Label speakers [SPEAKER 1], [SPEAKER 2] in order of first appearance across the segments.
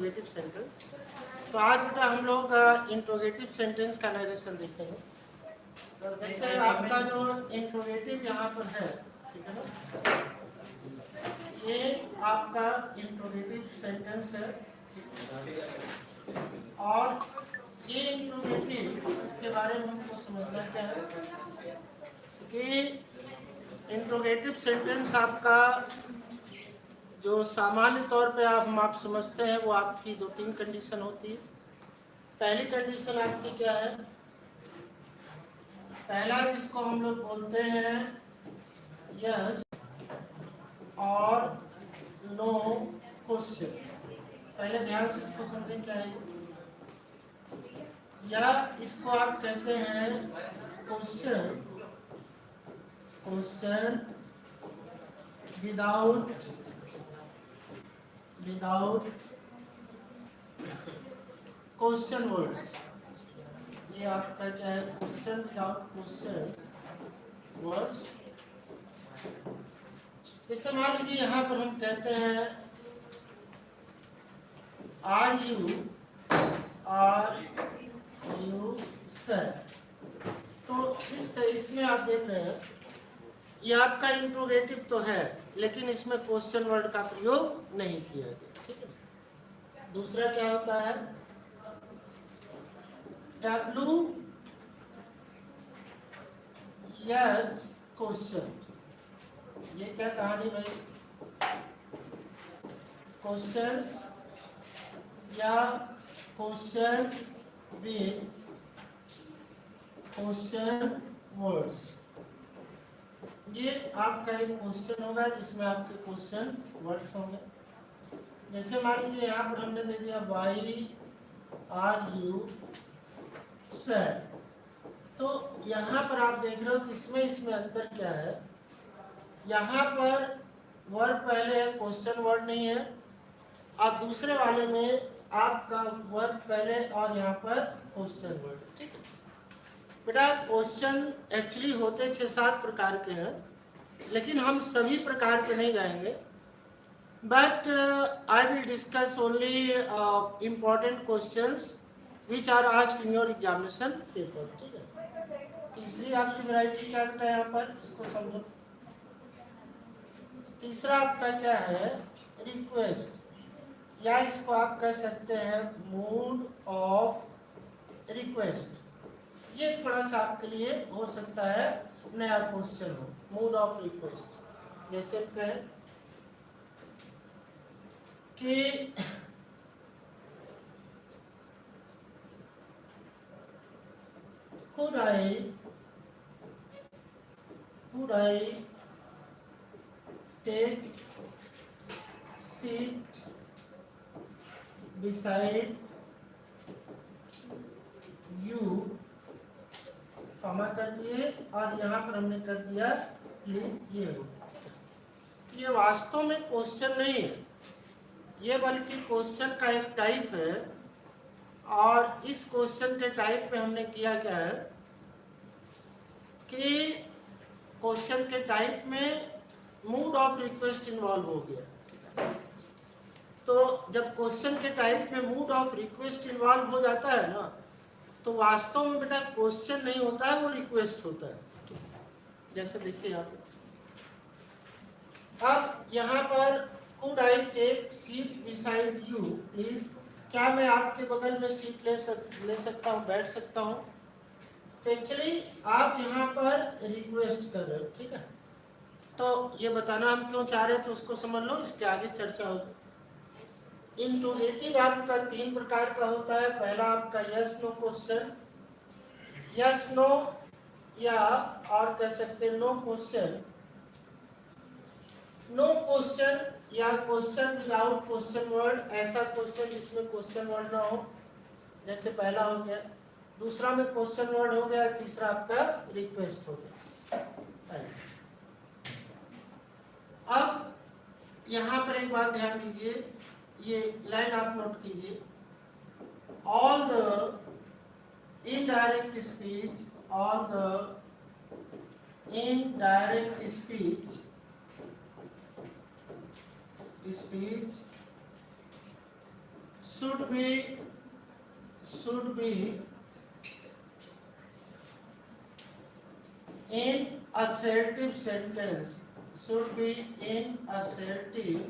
[SPEAKER 1] Interrogative sentence. तो आज बेटा हम लोग इंट्रोगेटिव सेंटेंस का नरेशन देखेंगे। जैसे आपका जो इंट्रोगेटिव यहाँ पर है, ठीक है ना, ये आपका इंट्रोगेटिव सेंटेंस है। और ये इंट्रोगेटिव, इसके बारे में हमको समझना क्या है कि इंट्रोगेटिव सेंटेंस आपका जो सामान्य तौर पे आप समझते हैं वो आपकी 2-3 कंडीशन होती है। पहली कंडीशन आपकी क्या है? पहला जिसको हम लोग बोलते हैं यस और नो क्वेश्चन। पहले ध्यान से इसको समझें क्या है, या इसको आप कहते हैं क्वेश्चन विदाउट क्वेश्चन वर्ड्स। ये आपका क्या है? Question without question words. जैसे मान लीजिए यहाँ पर हम कहते हैं आर यू सर। तो इसमें आप देख रहे हैं ये आपका इंट्रोगेटिव तो है, लेकिन इसमें क्वेश्चन वर्ड का प्रयोग नहीं किया गया, ठीक है। दूसरा क्या होता है? W yes question. ये क्या कहानी भाई? क्वेश्चन या क्वेश्चन विद क्वेश्चन वर्ड्स। ये आपका एक क्वेश्चन होगा जिसमें आपके क्वेश्चन वर्ड्स होंगे। जैसे मान लीजिए यहाँ पर हमने दे दिया वाई आर यू सर। तो यहाँ पर आप देख रहे हो कि इसमें अंतर क्या है? यहाँ पर वर्ड पहले है, क्वेश्चन वर्ड नहीं है, और दूसरे वाले में आपका वर्ड पहले और यहाँ पर क्वेश्चन वर्ड, ठीक है। बेटा क्वेश्चन एक्चुअली होते 6-7 प्रकार के हैं, लेकिन हम सभी प्रकार पे नहीं जाएंगे। But I will discuss only important questions which are asked in your examination paper, ठीक है। तीसरी आपकी वैरायटी क्या बेटा यहाँ पर, इसको समझो। तीसरा आपका क्या है? रिक्वेस्ट, या इसको आप कह सकते हैं मूड ऑफ रिक्वेस्ट। ये थोड़ा सा आपके लिए हो सकता है नया क्वेश्चन हो, मूड ऑफ रिक्वेस्ट। जैसे कहें कि could I take seat beside you, comma कर दिए और यहाँ पर हमने कर दिया ये हो। ये वास्तव में क्वेश्चन नहीं है, ये बल्कि क्वेश्चन का एक टाइप है। और इस क्वेश्चन के टाइप पे हमने किया क्या है कि क्वेश्चन के टाइप में मूड ऑफ रिक्वेस्ट इन्वॉल्व हो गया। तो जब क्वेश्चन के टाइप में मूड ऑफ रिक्वेस्ट इन्वॉल्व हो जाता है ना, तो वास्तव में बेटा क्वेश्चन नहीं होता है, वो रिक्वेस्ट होता है। जैसे देखिए आप, अब यहाँ पर could I take seat beside you please, क्या मैं आपके बगल में सीट ले सकता हूँ, बैठ सकता हूँ? तो एक्चुअली आप यहाँ पर रिक्वेस्ट कर रहे हो, ठीक है। तो ये बताना हम क्यों चाह रहे थे उसको समझ लो, इसके आगे चर्चा होगी। इंट्रोगेटिव आपका 3 प्रकार का होता है। पहला आपका yes no question, yes no, या और कह सकते हैं नो क्वेश्चन। नो क्वेश्चन या क्वेश्चन विदाउट क्वेश्चन वर्ड, ऐसा क्वेश्चन जिसमें क्वेश्चन वर्ड ना हो, जैसे पहला हो गया। दूसरा में क्वेश्चन वर्ड हो गया, तीसरा आपका रिक्वेस्ट हो गया। अब यहाँ पर एक बात ध्यान दीजिए, ये लाइन आप नोट कीजिए। All the indirect speech, all the indirect speech should be in assertive sentence, should be in assertive,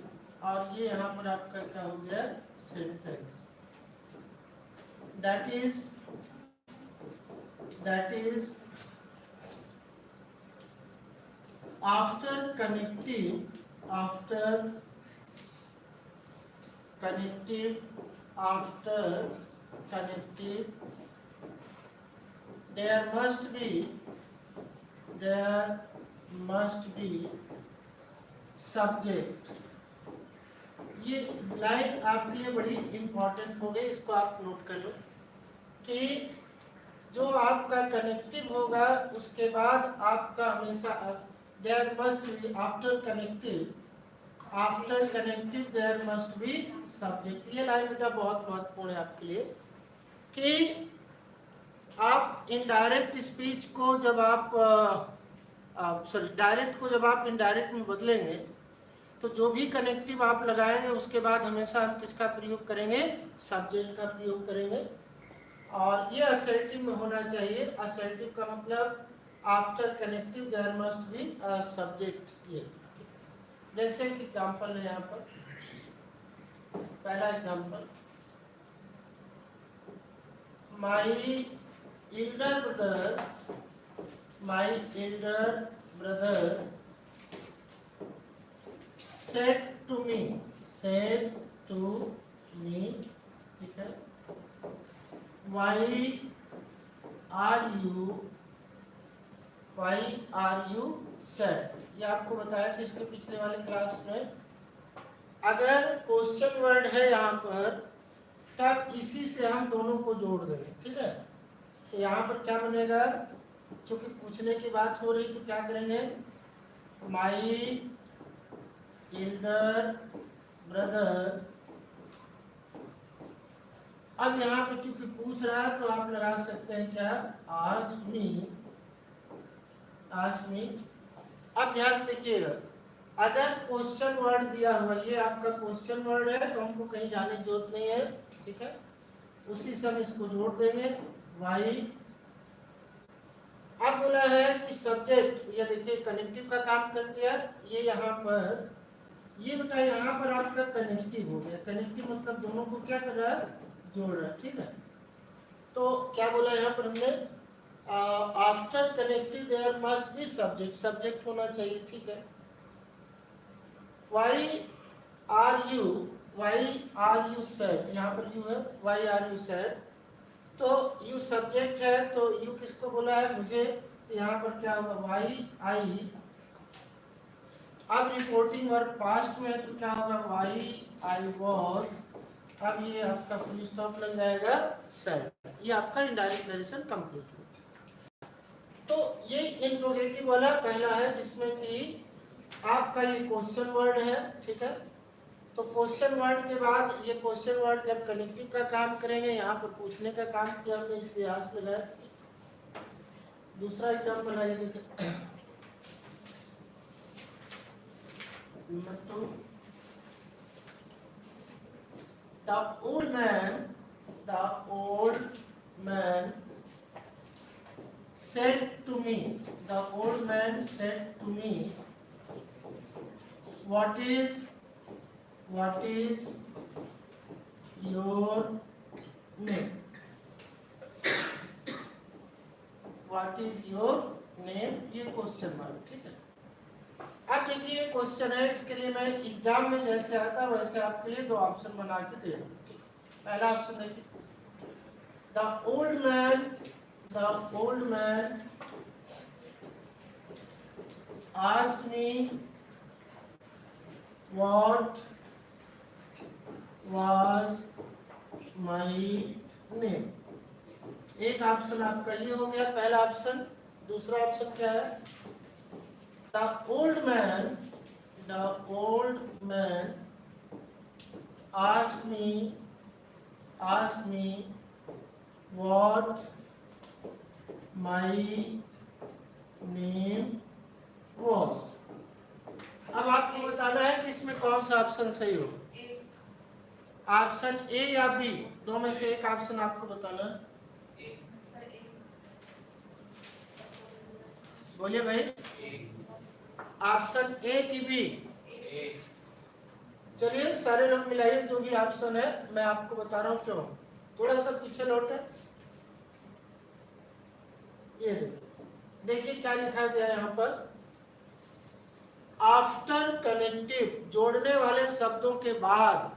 [SPEAKER 1] और ये यहाँ पर आपका क्या हो गया, sentence, that is after connective there must be subject. ये लाइन आपके लिए बड़ी इंपॉर्टेंट हो गई, इसको आप नोट कर लो कि जो आपका कनेक्टिव होगा उसके बाद आपका हमेशा there must be after connective there must be subject. ये लाइन बेटा बहुत महत्वपूर्ण है आपके लिए कि आप इनडायरेक्ट स्पीच को जब डायरेक्ट को जब आप इनडायरेक्ट में बदलेंगे तो जो भी कनेक्टिव आप लगाएंगे उसके बाद हमेशा हम किसका प्रयोग करेंगे, सब्जेक्ट का प्रयोग करेंगे। और ये असर्टिव में होना चाहिए। असर्टिव का मतलब after connective there must be a subject. ये जैसे कि एग्जांपल है यहाँ पर, पहला example, my elder brother said to me, ठीक है, why are you sad? ये आपको बताया था इसके पिछले वाले क्लास में। अगर क्वेश्चन वर्ड है यहाँ पर तब इसी से हम दोनों को जोड़ देंगे, ठीक है। तो यहाँ पर क्या बनेगा, चूंकि पूछने की बात हो रही तो क्या करेंगे, माई एल्डर ब्रदर। अब यहाँ पे चूंकि पूछ रहा है तो आप लगा सकते हैं क्या, आज मी। अब ध्यान से देखिएगा, अगर क्वेश्चन वर्ड दिया हुआ, ये आपका क्वेश्चन वर्ड है तो हमको कहीं जाने की जरूरत नहीं है, ठीक है। उसी से हम इसको जोड़ देंगे, वाई। अब बोला है कि सब्जेक्ट, ये देखिए कनेक्टिव का काम कर दिया। ये यहाँ पर, ये बेटा यहाँ पर आपका कनेक्टिव हो गया। कनेक्टिव मतलब दोनों को क्या कर रहा है, जोड़ रहा है, ठीक है। तो क्या बोला यहाँ पर हमने, after connective there must be subject, subject होना चाहिए, ठीक है। Why are you sad, यहाँ पर you है, why are you sad, तो you सब्जेक्ट है तो you किसको बोला है, मुझे। यहाँ पर क्या होगा, why I। अब रिपोर्टिंग वर्ब पास्ट में है तो क्या होगा, why I was। अब ये आपका फुल स्टॉप लग जाएगा, sad। ये आपका इनडायरेक्ट नरेशन कंप्लीट हो। तो ये इंट्रोगेटिव वाला पहला है जिसमें कि आपका ये क्वेश्चन वर्ड है, ठीक है। तो क्वेश्चन वर्ड के बाद ये क्वेश्चन वर्ड जब कनेक्टिव का काम करेंगे, यहाँ पर पूछने का काम किया हमने, इसलिए आज लगाया। दूसरा एग्जाम्पल है, ये देखिए, The old man said to me, what is your name? What is your name? ये क्वेश्चन मार्क, ठीक है। अब देखिए ये क्वेश्चन है, इसके लिए मैं एग्जाम में जैसे आता वैसे आपके लिए दो ऑप्शन बना के दे रहा हूँ। पहला ऑप्शन देखिए, The old man asked me what was my name। एक ऑप्शन आपका ये हो गया, पहला ऑप्शन। दूसरा ऑप्शन क्या है, The old man asked me what my name was। अब आपको बताना है कि इसमें कौन सा ऑप्शन सही हो। ऑप्शन ए या बी, दो में से एक ऑप्शन आपको बताना। बोलिए भाई, ऑप्शन ए की बी? चलिए सारे लोग मिलाइए, जो भी ऑप्शन है मैं आपको बता रहा हूँ क्यों। थोड़ा सा पीछे लौटे, ये देखिए क्या लिखा गया है यहाँ पर। आफ्टर कनेक्टिव, जोड़ने वाले शब्दों के बाद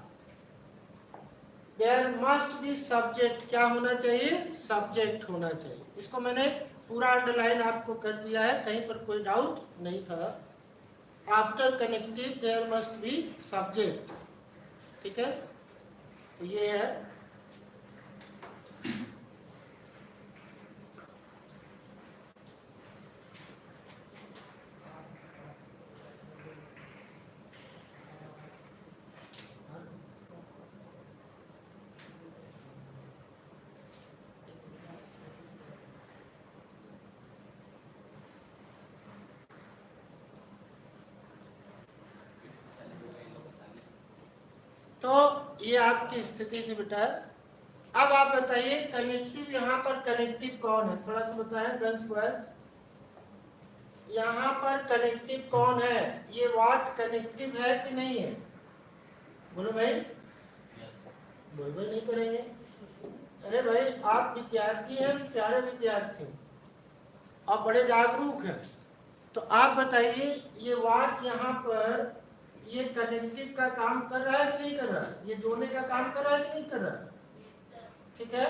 [SPEAKER 1] देयर मस्ट बी सब्जेक्ट, क्या होना चाहिए? सब्जेक्ट होना चाहिए। इसको मैंने पूरा अंडरलाइन आपको कर दिया है, कहीं पर कोई डाउट नहीं था। After connective there must be subject, ठीक है, तो ये है। तो ये आपकी स्थिति थी बेटा। अब आप बताइए कनेक्टिव, यहाँ पर कनेक्टिव कौन है? थोड़ा सा बताएं गर्ल्स बॉयज, यहाँ पर कनेक्टिव कौन है? ये वर्ड कनेक्टिव है कि नहीं है? बोलो भाई, बोल भाई नहीं करेंगे। अरे भाई आप विद्यार्थी हैं, प्यारे विद्यार्थी, आप बड़े जागरूक हैं, तो आप बताइए ये वर्ड यहाँ पर ये कनेक्टिव का काम कर रहा है कि नहीं कर रहा है? ये जोड़ने का काम कर रहा है कि नहीं कर रहा है? ठीक है,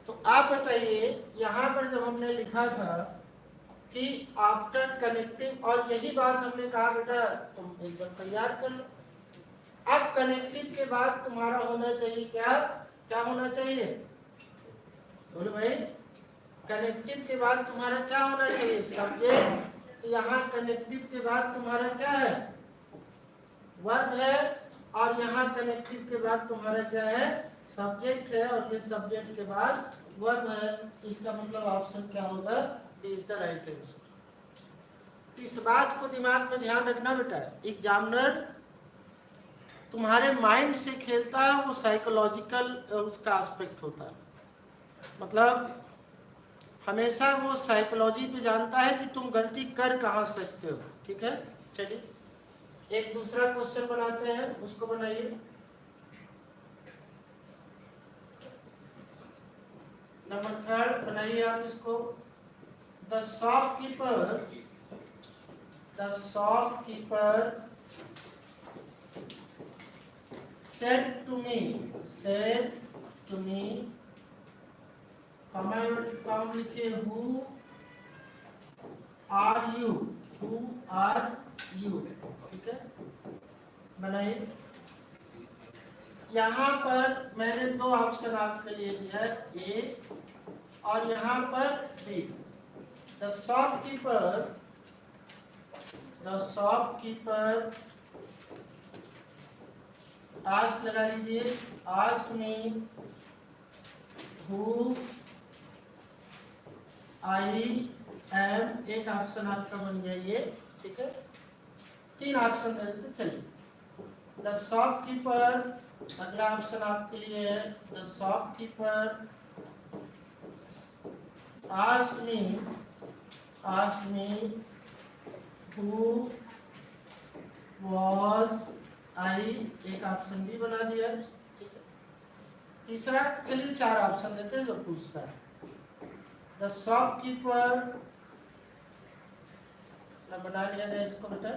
[SPEAKER 1] तो आप बताइए यहाँ पर जब हमने लिखा था कि आफ्टर कनेक्टिव, और यही बात हमने कहा बेटा तुम एकदम तैयार कर लो। अब कनेक्टिव के बाद तुम्हारा होना चाहिए क्या? क्या होना चाहिए? बोलो भाई, कनेक्टिव के बाद तुम्हारा क्या होना चाहिए? सब्जेक्ट। तो यहाँ कनेक्टिव के बाद तुम्हारा क्या है? वर्ब है, और यहाँ कनेक्टिव के बाद तुम्हारा क्या है? सब्जेक्ट है, और ये सब्जेक्ट के बाद वर्ब है। तो इसका मतलब ऑप्शन क्या होगा? Is the right answer. इस बात को दिमाग में ध्यान रखना बेटा, एग्जामिनर तुम्हारे माइंड से खेलता है, वो साइकोलॉजिकल उसका एस्पेक्ट होता है, मतलब हमेशा वो साइकोलॉजी पे जानता है कि तुम गलती कर कहाँ सकते हो। ठीक है, चलिए एक दूसरा क्वेश्चन बनाते हैं, उसको बनाइए। नंबर 3 बनाइए आप इसको। The shopkeeper said to me, काम लिखिए, who are you, ठीक है, बनाइए। यहाँ पर मैंने दो ऑप्शन आपके लिए दिया है, ए और यहाँ पर बी। द शॉपकीपर आज लगा लीजिए, आज में हु आई एम, एक ऑप्शन आपका बन गया ये, ठीक है, 3 ऑप्शन दे देते चलिए। द शॉपकीपर, अगला ऑप्शन आपके लिए है, the shopkeeper asked me who was I, एक ऑप्शन भी बना दिया, ठीक है। तीसरा, चलिए 4 ऑप्शन देते हैं जो पूछता है। द शॉपकीपर, ना बना लिया जाए इसको बेटा।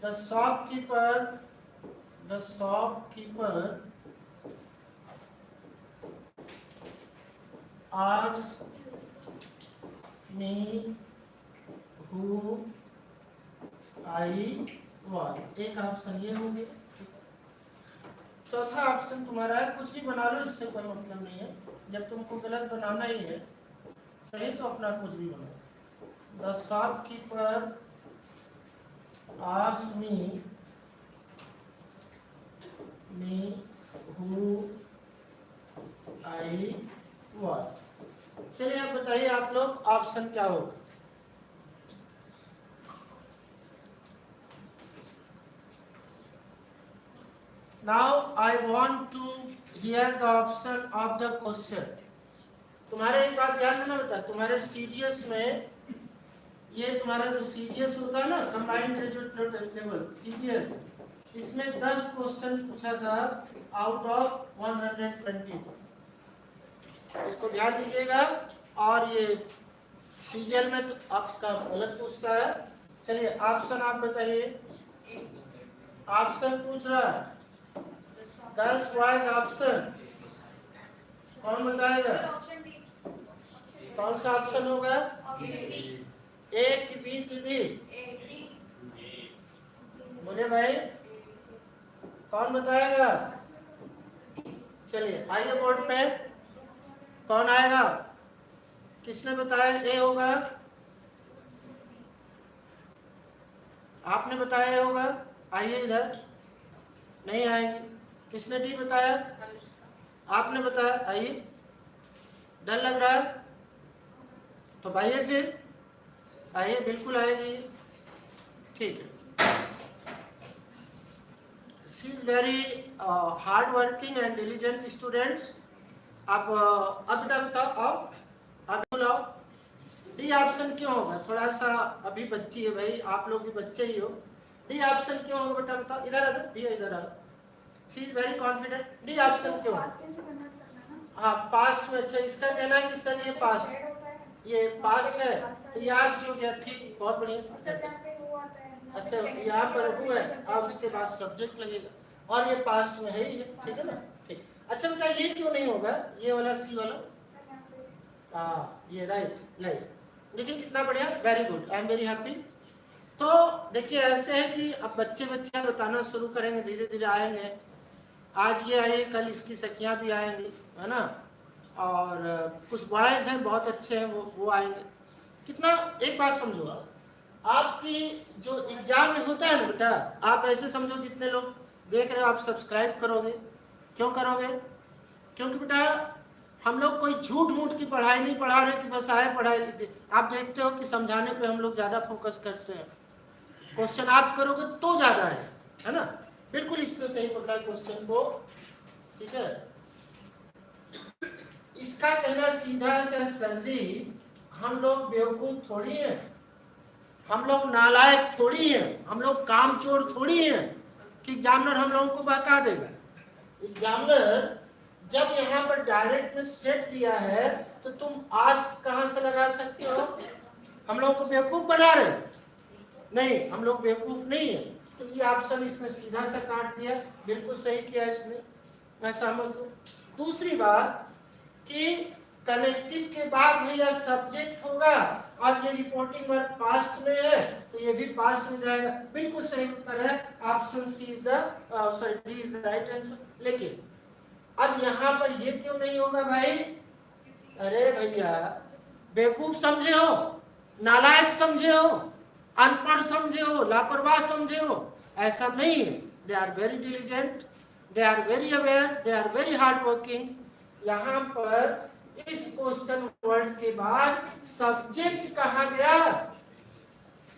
[SPEAKER 1] The shopkeeper asked me who I was, एक ऑप्शन ये हो गया। चौथा ऑप्शन तुम्हारा है, कुछ भी बना लो, इससे कोई मतलब नहीं है, जब तुमको गलत बनाना ही है, सही तो अपना कुछ भी बनाओ। The shopkeeper asked me who I was। चलिए आप बताइए आप लोग ऑप्शन क्या होगा? Now I want to hear the option of the question. तुम्हारे एक बात ध्यान देना बेटा, तुम्हारे सीडीएस में ये तुम्हारा जो सीडीएस होता है ना, कंबाइंड ग्रेजुएट लेवल सीडीएस, इसमें 10 क्वेश्चन पूछा था आउट ऑफ 120। इसको ध्यान दीजिएगा। और ये सीजीएल में तो आपका अलग पूछता है। चलिए ऑप्शन आप बताइए। ऑप्शन पूछ रहा है, 10 वाइज ऑप्शन। कौन बताएगा? कौन सा ऑप्शन होगा? ए की बी की डी? बोले भाई, कौन बताएगा? चलिए आइए बोर्ड पे, कौन आएगा? किसने बताया ए होगा? आपने बताया होगा। आइए इधर। नहीं आएगी। किसने डी बताया? आपने बताया। आइए। डर लग रहा है तो भाइये फिर आइए, बिल्कुल आएगी। ठीक है। She is very hard working and diligent students. अब बेटा बताओ, अब बुलाओ। डी ऑप्शन क्यों होगा? थोड़ा सा अभी बच्ची है भाई, आप लोग भी बच्चे ही हो। डी ऑप्शन क्यों होगा बेटा बताओ। इधर आ जाओ भैया, इधर आओ। She is very confident. D option क्यों? हाँ पास्ट में। अच्छा, इसका कहना है कि सर ये पास्ट है तो ये आज हो गया। ठीक, बहुत बढ़िया। अच्छा, यहाँ पर हुआ है, अब उसके बाद सब्जेक्ट लगेगा और ये पास्ट में है ही है। ठीक है ना? ठीक। अच्छा बेटा, ये क्यों नहीं होगा? ये वाला सी वाला। ये राइट। देखिए कितना बढ़िया, very good, I am very happy. तो देखिए ऐसे है कि अब बच्चे बताना शुरू करेंगे, धीरे धीरे आएंगे। आज ये आए, कल इसकी सखियां भी आएंगी, है ना? और कुछ बॉयज हैं बहुत अच्छे हैं, वो आएंगे। कितना, एक बात समझो, आपकी जो एग्जाम में होता है ना बेटा, आप ऐसे समझो जितने लोग देख रहे हो आप सब्सक्राइब करोगे। क्यों करोगे? क्योंकि बेटा हम लोग कोई झूठ मूठ की पढ़ाई नहीं पढ़ा रहे कि बस आए पढ़ाई लिखे। आप देखते हो कि समझाने पे हम लोग ज्यादा फोकस करते हैं। क्वेश्चन आप करोगे तो ज्यादा है ना? बिल्कुल इसमें सही पकड़ा क्वेश्चन को। ठीक है, इसका कहना सीधा सा सर जी, हम लोग बेवकूफ थोड़ी हैं, हम लोग नालायक थोड़ी हैं, हम लोग कामचोर थोड़ी हैं कि एग्जामिनर हम लोगों को बहका देगा। एग्जामिनर जब यहाँ पर डायरेक्ट में सेट दिया है तो तुम आस कहां से लगा सकते हो? हम लोगों को बेवकूफ बना रहे? नहीं, हम लोग बेवकूफ नहीं है। तो ये ऑप्शन इसने सीधा सा काट दिया, बिल्कुल सही किया इसने, मैं सहमत हूँ। दूसरी बात कि कनेक्टिव के बाद भैया सब्जेक्ट होगा और ये रिपोर्टिंग वर्क पास्ट में है तो ये भी पास्ट में जाएगा। बिल्कुल सही उत्तर है, option C is the sorry D is the right answer. लेकिन अब यहाँ पर ये क्यों नहीं होगा भाई? अरे भैया, बेवकूफ समझे हो, नालायक समझे हो, अनपढ़ समझे हो, लापरवाह समझे हो? ऐसा नहीं है। They are very diligent, they are very aware, they are very hard working. यहाँ पर इस क्वेश्चन वर्ड के बाद सब्जेक्ट कहा गया?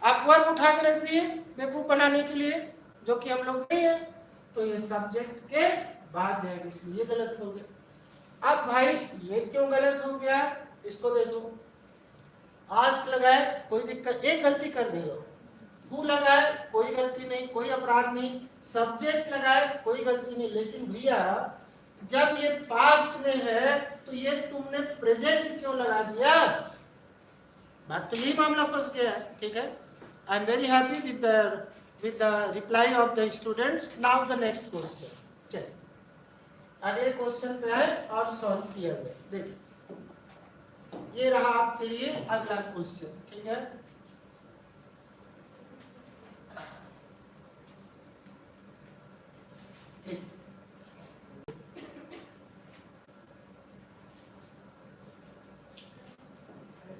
[SPEAKER 1] आप वर्ब उठा के रख दिए बेवकूफ बनाने के लिए, जो कि हम लोग नहीं है। तो ये सब्जेक्ट के बाद जाएगा, इसलिए गलत हो गया। अब भाई ये क्यों गलत हो गया? इसको देखो, आस लगाए कोई दिक्कत, एक गलती कर दी हो, हु लगाए कोई गलती नहीं, कोई अपराध नहीं, सब्जेक्ट लगाए कोई गलती नहीं। लेकिन भैया जब ये पास्ट में है तो ये तुमने प्रेजेंट क्यों लगा दिया? बात तो यही मामला फंस गया है। ठीक है, I am very happy with the reply off the students. Now the next question. चलिए अगले क्वेश्चन पे आए और सॉल्व किया गया। देखिए ये रहा आपके लिए अगला क्वेश्चन। ठीक है, ठीक।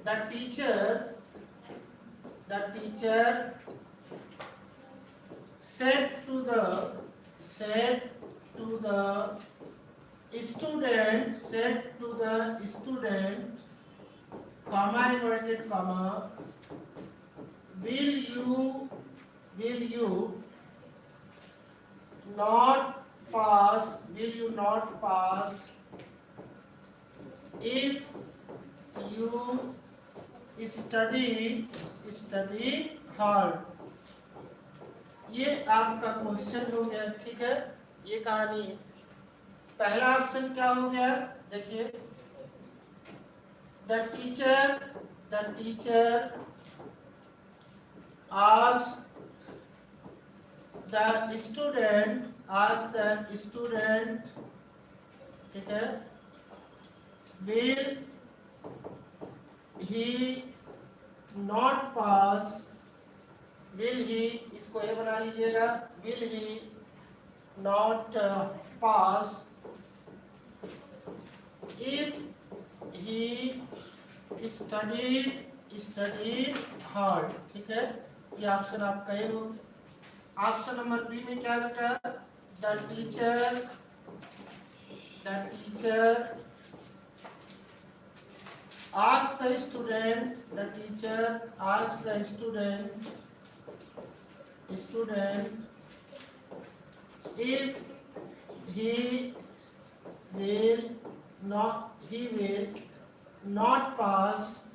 [SPEAKER 1] The teacher said to the student, comma inverted comma, will you not pass, will you not pass if you study hard? ये आपका क्वेश्चन हो गया, ठीक है, ये कहानी है। पहला ऑप्शन क्या हो गया, देखिए, द टीचर द स्टूडेंट, ठीक है, will he not pass, will he, इसको ये बना लीजिएगा, will he not pass if he studied hard, ठीक है, ये ऑप्शन आपका ही हो। ऑप्शन नंबर बी में क्या बेटा, the teacher asks the student, if he will not pass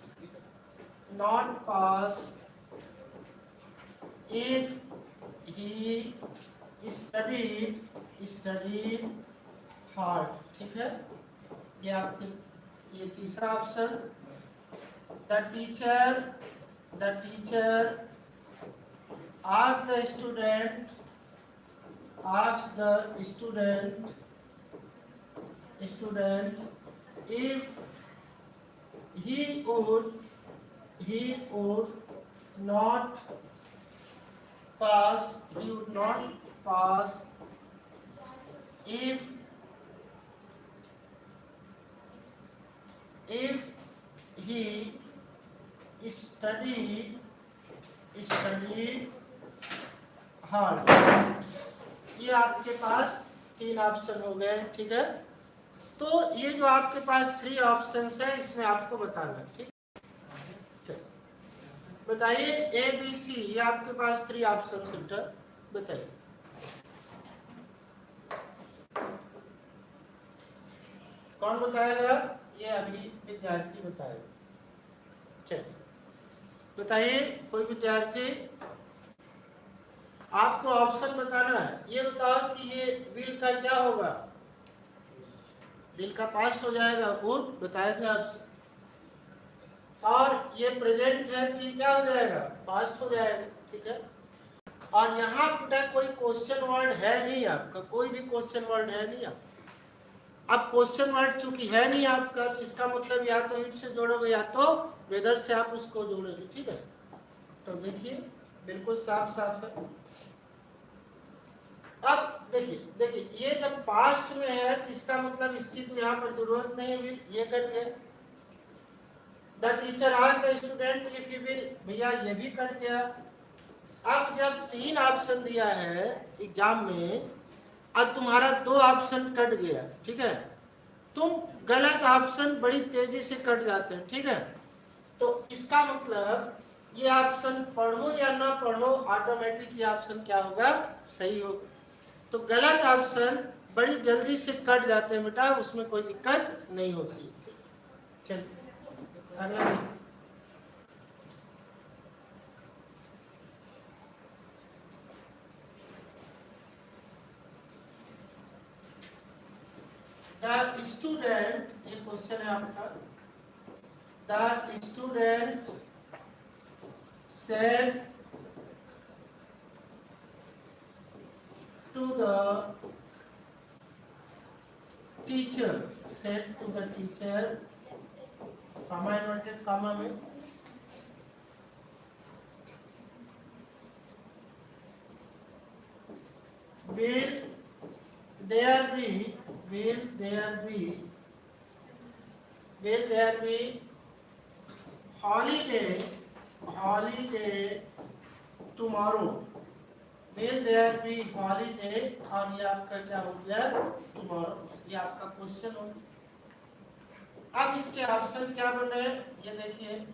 [SPEAKER 1] if he studied hard, ठीक है, ये आपके, ये तीसरा option, the teacher asks the student if he would not pass if he study hard। ये आपके पास तीन ऑप्शन हो गए, ठीक है। तो ये जो आपके पास 3 ऑप्शंस है, इसमें आपको बताना है, ठीक है। बताइए ए बी सी, ये आपके पास 3 ऑप्शन है, बताइए। कौन बताएगा, ये अभी विद्यार्थी बताएगा, चलिए बताइए, कोई विद्यार्थी, आपको ऑप्शन बताना है। ये बताओ कि ये विल का क्या होगा, विल का पास्ट हो जाएगा, वुड बताएगा आपसे, और ये प्रेजेंट है तो ये क्या हो जाएगा, पास्ट हो जाएगा, ठीक है। और यहाँ बेटा कोई क्वेश्चन वर्ड है नहीं आपका, कोई भी क्वेश्चन वर्ड है नहीं आपका। अब क्वेश्चन वर्ड चूंकि है नहीं आपका, तो इसका मतलब या तो इट से जोड़ोगे या तो वेदर से आप उसको जोड़ोगे, ठीक है। तो देखिए बिल्कुल साफ है। अब देखिए ये जब पास्ट में है तो इसका मतलब इसकी तो यहाँ पर जरूरत नहीं है, ये कट गया। The teacher asked the student if he will, भैया ये भी कट गया। अब जब 3 ऑप्शन दिया है एग्जाम में, अब तुम्हारा 2 ऑप्शन कट गया, ठीक है। तुम गलत ऑप्शन बड़ी तेजी से कट जाते हैं, ठीक है। तो इसका मतलब ये ऑप्शन पढ़ो या ना पढ़ो, ऑटोमेटिक ये ऑप्शन क्या होगा, सही होगा। तो गलत ऑप्शन बड़ी जल्दी से कट जाते हैं बेटा, उसमें कोई दिक्कत नहीं होती। चलिए अगला देखिए। द स्टूडेंट, ये क्वेश्चन है आपका, the student said to the teacher, comma inverted comma में, will there be holiday tomorrow, will there be holiday, और ये आपका क्या हो गया, tomorrow, ये आपका क्वेश्चन हो गया। अब इसके ऑप्शन क्या बन रहे हैं, ये देखिए,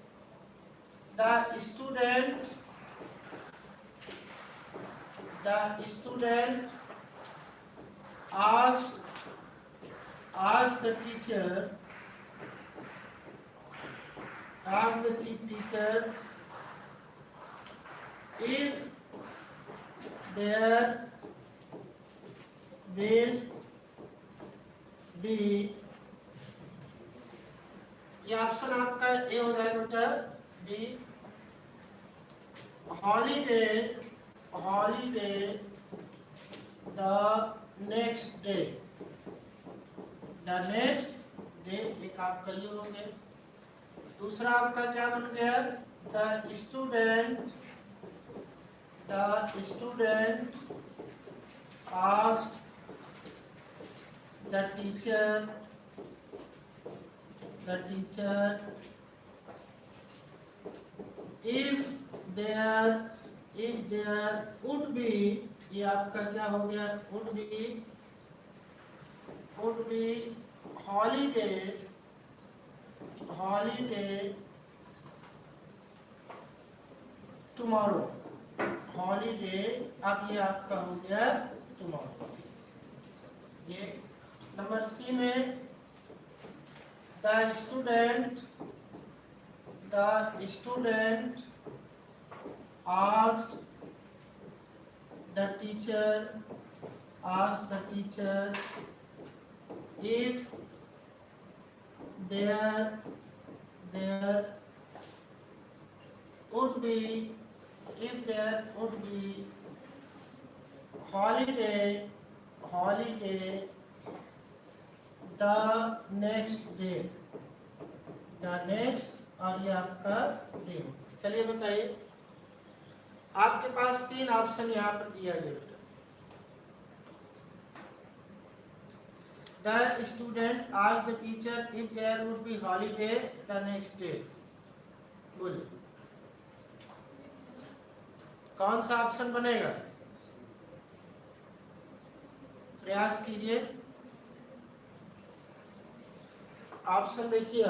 [SPEAKER 1] the student asked the teacher, asked the chief teacher if there will be, ये ऑप्शन आपका ए हो जाएगा बेटा, B, holiday the next day, एक आपका ये हो गया। दूसरा आपका क्या बन गया, the student asked the teacher if there would be, ये आपका क्या हो गया, would be holiday tomorrow, holiday, अब ये आपका हो गया टुमारो। ये नंबर सी में the student asked the teacher if there would be holiday the next day, और ये आपका डे। चलिए बताइए, आपके पास 3 ऑप्शन यहाँ पर दिया गया बेटा। The student asked the teacher if there would be holiday the next day, बोलिए कौन सा ऑप्शन बनेगा, प्रयास कीजिए। ऑप्शन देखिए,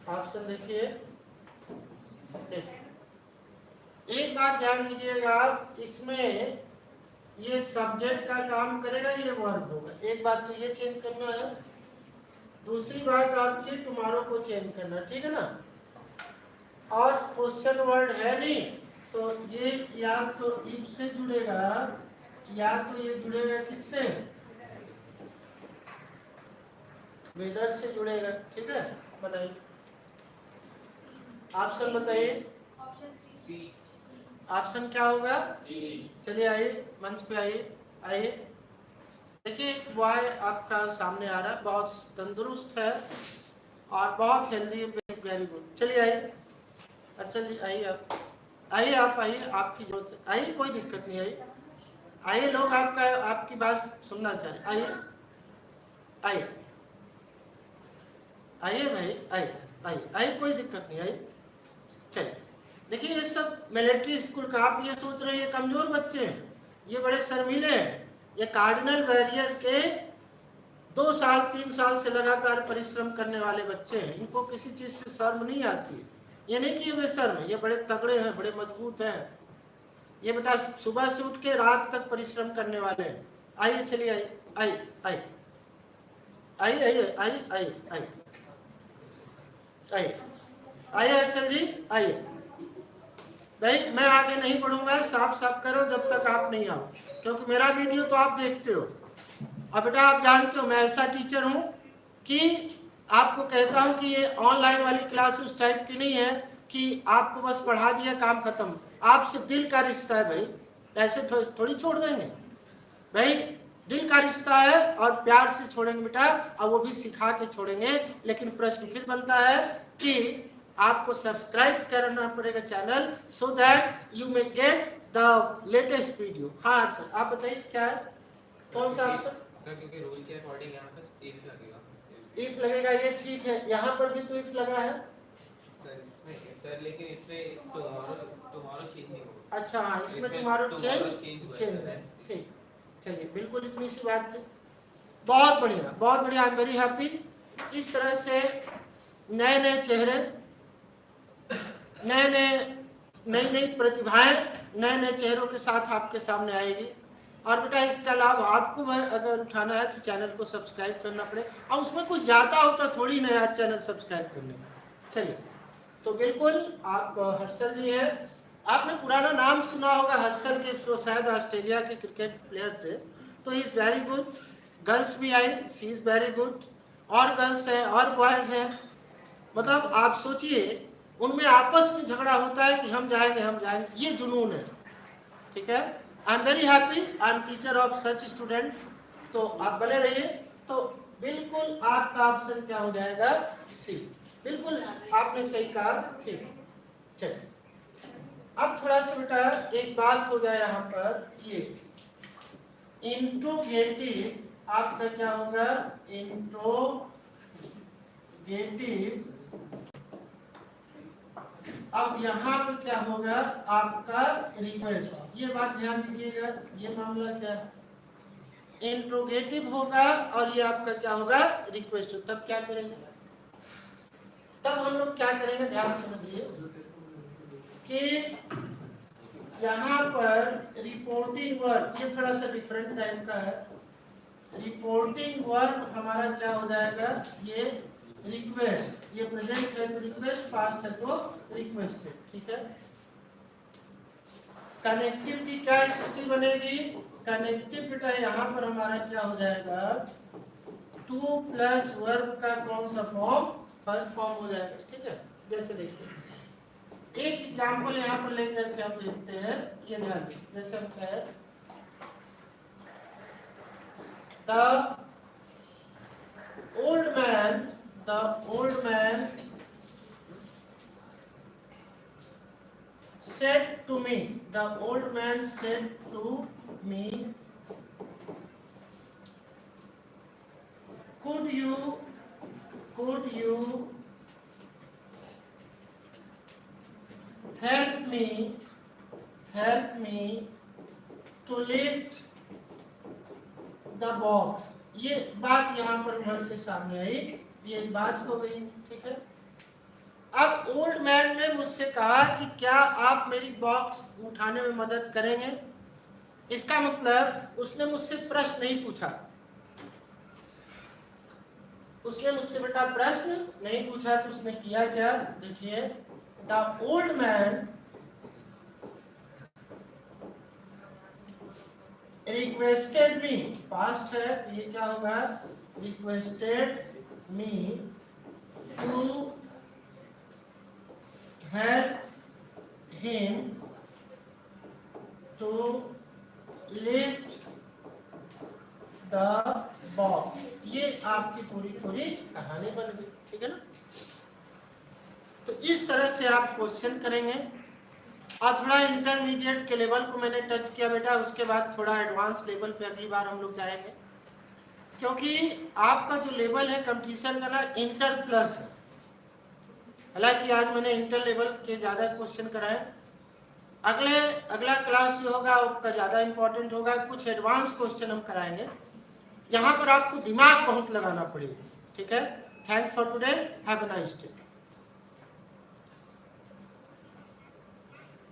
[SPEAKER 1] ऑप्शन देखिए, एक बात ध्यान दीजिएगा, इसमें ये सब्जेक्ट का काम करेगा, ये वर्ब होगा। एक बात तो ये चेंज करना है, दूसरी बात आपकी टुमारो को चेंज करना, ठीक है ना। और क्वेश्चन वर्ड है नहीं, तो ये या तो इफ से जुड़ेगा या तो ये जुड़ेगा किससे, वेदर से जुड़ेगा, ठीक है। बताइए ऑप्शन, बताइए ऑप्शन क्या होगा, चलिए आइए मंच पे आइए। देखिए एक बॉय आपका सामने आ रहा है, बहुत तंदुरुस्त है और बहुत हेल्दी है, वेरी गुड। चलिए आइए, अच्छा जी आइए, आप आइए, आपकी जरूरत है, आइए कोई दिक्कत नहीं, आइए लोग आपकी बात सुनना चाह रहे, आइए भाई, आइए कोई दिक्कत नहीं, आइए। चलिए देखिए, ये सब मिलिट्री स्कूल का, आप ये सोच रहे हैं ये कमजोर बच्चे हैं, ये बड़े शर्मीले हैं, ये कार्डिनल वॉरियर के 2 साल 3 साल से लगातार परिश्रम करने वाले बच्चे हैं, इनको किसी चीज से शर्म नहीं आती है। ये नहीं कि ये बेशर्म है, ये बड़े तगड़े हैं, बड़े मजबूत हैं, ये बेटा सुबह से उठ के रात तक परिश्रम करने वाले हैं। आइए, चलिए आइए हर्षल जी, आइए भाई, मैं आगे नहीं बढ़ूंगा, साफ करो जब तक आप नहीं आओ, क्योंकि मेरा वीडियो तो आप देखते हो। अब बेटा आप जानते हो मैं ऐसा टीचर हूं कि आपको कहता हूं कि ये ऑनलाइन वाली क्लास उस टाइप की नहीं है कि आपको बस पढ़ा दिया काम खत्म। आपसे दिल का रिश्ता है भाई, ऐसे थोड़ी छोड़ देंगे भाई, दिल का रिश्ता है और प्यार से छोड़ेंगे बेटा, और वो भी सिखा के छोड़ेंगे। लेकिन प्रश्न फिर बनता है कि आपको सब्सक्राइब करना पड़ेगा channel, so that you may get the latest video. हाँ सर, आप बताइए क्या है, कौन सा ऑप्शन
[SPEAKER 2] सर? क्योंकि रूल के अकॉर्डिंग यहाँ पर इफ लगेगा,
[SPEAKER 1] इफ लगेगा, ये ठीक है, यहाँ पर भी तो इफ लगा है
[SPEAKER 2] सर, लेकिन इसमें टुमारो चेंज नहीं होगा।
[SPEAKER 1] अच्छा हाँ, इसमें टुमारो चेंज है, ठीक। चलिए बिल्कुल इतनी सी बात है, बहुत बढ़िया, आई एम वेरी हैप्पी। इस तरह से नए चेहरे, नई प्रतिभाएं नए चेहरों के साथ आपके सामने आएगी। और बेटा इसका लाभ आपको अगर उठाना है तो चैनल को सब्सक्राइब करना पड़े, और उसमें कुछ जाता होता थोड़ी ना यार चैनल सब्सक्राइब करने में। चलिए, तो बिल्कुल आप हर्षल जी हैं, आपने पुराना नाम सुना होगा हर्षल के, जो शायद ऑस्ट्रेलिया के क्रिकेट प्लेयर थे। तो he is very good, girls भी आई, शी इज़ वेरी गुड, और गर्ल्स हैं और बॉयज़ हैं। मतलब आप सोचिए उनमें आपस में झगड़ा होता है कि हम जाएंगे, ये जुनून है। ठीक है, I am very happy, I am teacher of such student. तो आप बने रहिए। तो बिल्कुल आपका ऑप्शन क्या हो जाएगा, सी। बिल्कुल आपने सही कहा, ठीक। चलिए, अब थोड़ा सा बेटा एक बात हो जाए यहाँ पर, ये इंट्रोगेटिव आपका क्या होगा, इंट्रोगेटिव। अब यहाँ पे क्या होगा आपका रिक्वेस्ट, ये बात ध्यान दीजिएगा, ये मामला क्या है, इंट्रोगेटिव होगा और ये आपका क्या होगा, रिक्वेस्ट। तब क्या करेंगे, तब हम लोग क्या करेंगे, ध्यान समझिए कि यहाँ पर रिपोर्टिंग वर्ब, ये थोड़ा सा डिफरेंट टाइप का है। रिपोर्टिंग वर्ब हमारा क्या हो जाएगा, ये रिक्वेस्ट, ये प्रेजेंट है तो रिक्वेस्ट, पास्ट है तो रिक्वेस्ट है। ठीक है, कनेक्टिव की क्या स्थिति बनेगी, कनेक्टिव बेटा यहाँ पर हमारा क्या हो जाएगा, टू प्लस वर्ब का कौन सा फॉर्म, फर्स्ट फॉर्म हो जाएगा। ठीक है, जैसे देखिए एक एग्जाम्पल यहाँ पर लेकर के हम लिखते हैं, ये ध्यान दें, जैसे हम कहें the old man said to me, the old man said to me, could you help me to lift the box। ये बात यहाँ पर घर के सामने आई, ये बात हो गई। ठीक है, अब ओल्ड मैन ने मुझसे कहा कि क्या आप मेरी बॉक्स उठाने में मदद करेंगे। इसका मतलब उसने मुझसे प्रश्न नहीं पूछा, उसने मुझसे बेटा प्रश्न नहीं पूछा, तो उसने किया क्या, देखिए the old man requested me, past है तो ये क्या होगा, requested me to help him to lift the box। ये आपकी पूरी कहानी बन गई। ठीक है ना, तो इस तरह से आप क्वेश्चन करेंगे। और थोड़ा इंटरमीडिएट के लेवल को मैंने टच किया बेटा, उसके बाद थोड़ा एडवांस लेवल पे अगली बार हम लोग जाएंगे, क्योंकि आपका जो लेवल है कंपटीशन का ना इंटर प्लस है। हालांकि आज मैंने इंटर लेवल के ज़्यादा क्वेश्चन कराए, अगला क्लास जो होगा उसका ज़्यादा इंपॉर्टेंट होगा, कुछ एडवांस क्वेश्चन हम कराएंगे जहाँ पर आपको दिमाग बहुत लगाना पड़ेगा। ठीक है, thanks for today, have a nice day.